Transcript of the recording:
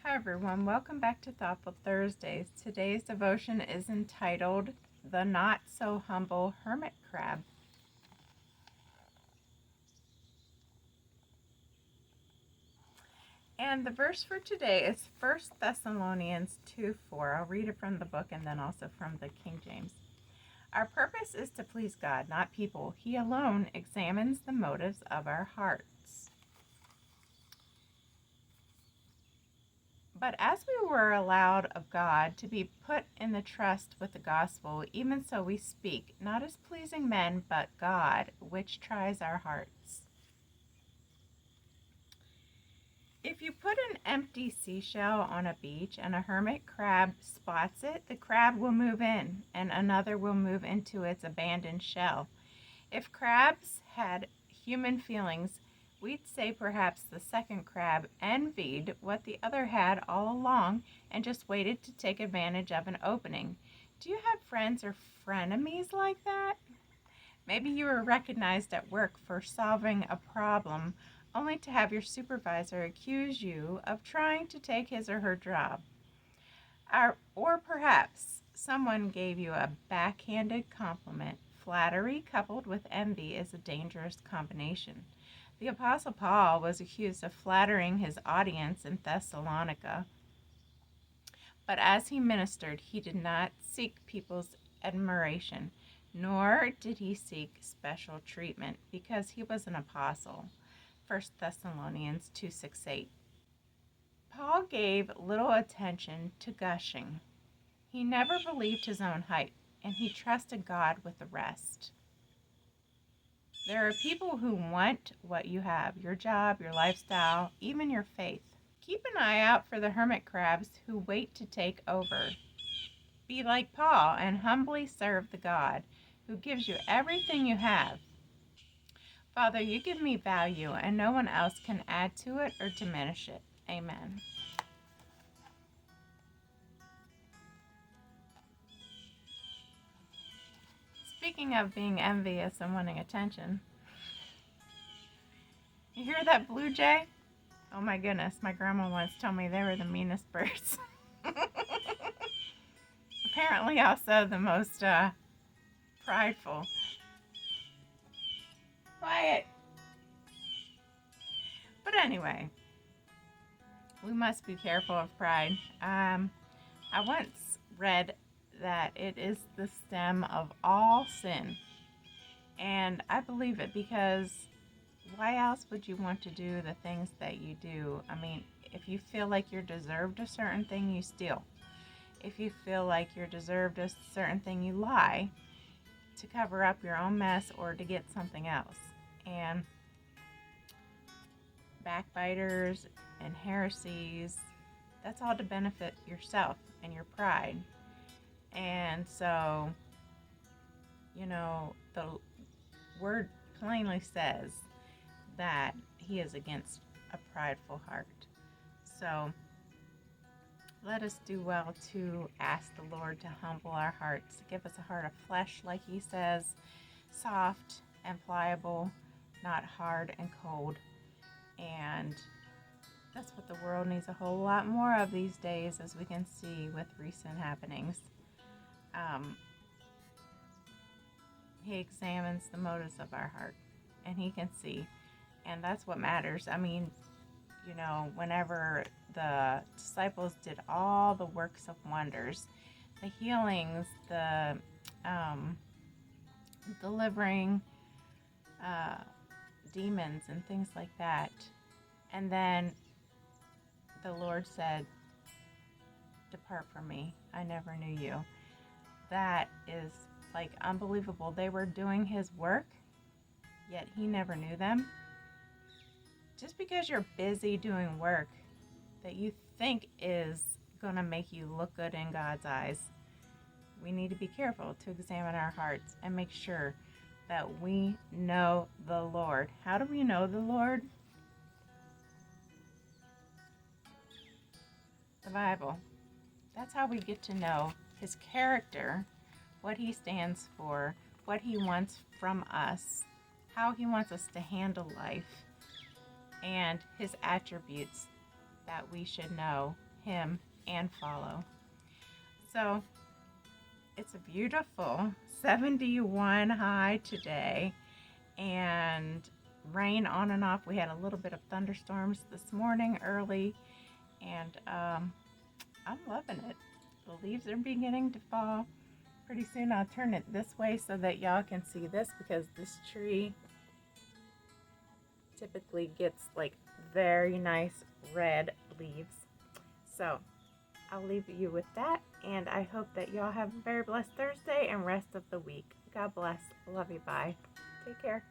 Hi everyone, welcome back to Thoughtful Thursdays. Today's devotion is entitled The Not So Humble Hermit Crab. And the verse for today is 1 Thessalonians 2:4. I'll read it from the book and then also from the King James. Our purpose is to please God, not people. He alone examines the motives of our hearts. But as we were allowed of God to be put in the trust with the gospel, even so we speak, not as pleasing men, but God, which tries our hearts. If you put an empty seashell on a beach and a hermit crab spots it, the crab will move in, and another will move into its abandoned shell. If crabs had human feelings, we'd say perhaps the second crab envied what the other had all along and just waited to take advantage of an opening. Do you have friends or frenemies like that? Maybe you were recognized at work for solving a problem only to have your supervisor accuse you of trying to take his or her job. Or perhaps someone gave you a backhanded compliment. Flattery coupled with envy is a dangerous combination. The Apostle Paul was accused of flattering his audience in Thessalonica, but as he ministered, he did not seek people's admiration, nor did he seek special treatment because he was an apostle. 1 Thessalonians 2:6-8. Paul gave little attention to gushing. He never believed his own hype, and he trusted God with the rest. There are people who want what you have, your job, your lifestyle, even your faith. Keep an eye out for the hermit crabs who wait to take over. Be like Paul and humbly serve the God who gives you everything you have. Father, you give me value, and no one else can add to it or diminish it. Amen. Speaking of being envious and wanting attention, you hear that blue jay? Oh my goodness, my grandma once told me they were the meanest birds. Apparently also the most prideful. Quiet. But anyway, we must be careful of pride. I once read that it is the stem of all sin. And I believe it because why else would you want to do the things that you do? I mean, if you feel like you're deserved a certain thing, you steal. If you feel like you're deserved a certain thing, you lie to cover up your own mess or to get something else. And backbiters and heresies, that's all to benefit yourself and your pride. And so, the word plainly says that he is against a prideful heart. So let us do well to ask the Lord to humble our hearts, give us a heart of flesh, like he says, soft and pliable, not hard and cold. And that's what the world needs a whole lot more of these days, as we can see with recent happenings. He examines the motives of our heart, and he can see. And that's what matters. I mean, whenever the disciples did all the works of wonders, the healings, the delivering demons and things like that, and then the Lord said, "Depart from me, I never knew you." That is like unbelievable. They were doing his work, yet he never knew them. Just because you're busy doing work that you think is going to make you look good in God's eyes, we need to be careful to examine our hearts and make sure that we know the Lord. How do we know the Lord? The Bible. That's how we get to know his character, what he stands for, what he wants from us, how he wants us to handle life, and his attributes that we should know Him and follow. So it's a beautiful 71 high today, and rain on and off. We had a little bit of thunderstorms this morning early, and I'm loving it. The leaves are beginning to fall. Pretty soon I'll turn it this way so that y'all can see this, because this tree typically gets like very nice red leaves. So I'll leave you with that, and I hope that y'all have a very blessed Thursday and rest of the week. God bless. Love you. Bye. Take care.